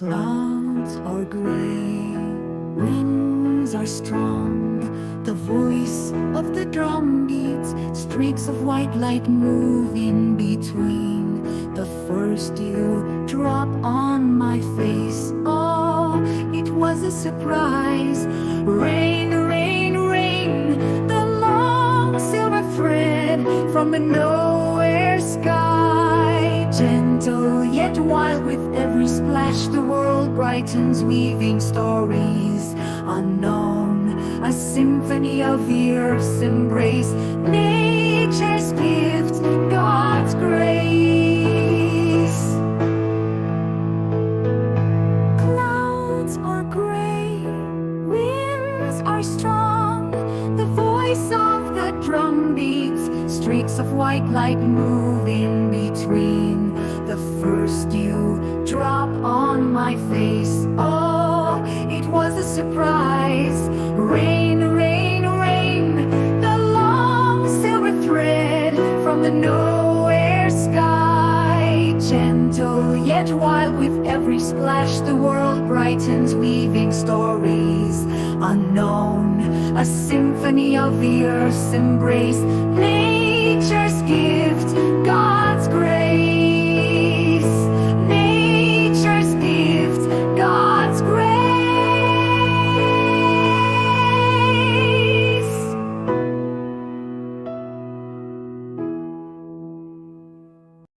Clouds are gray, winds are strong. The voice of the drum beats, streaks of white light move in between. The first dew drop on my face, oh, it was a surprise. Rain, rain, rain, the long silver thread from a nowhere sky. Gentle yet wild, with every splash the world brightens, weaving stories unknown, a symphony of the earth's embrace, nature's gift, God's grace. Clouds are gray, winds are strong. The voice of the drum beats, streaks of white light move in between. The first dew drop on my face, oh, it was a surprise. Rain, rain, rain, the long silver thread from the nowhere sky. Gentle yet wild, with every splash the world brightens, weaving stories unknown, a symphony of the earth's embrace, nature's gift,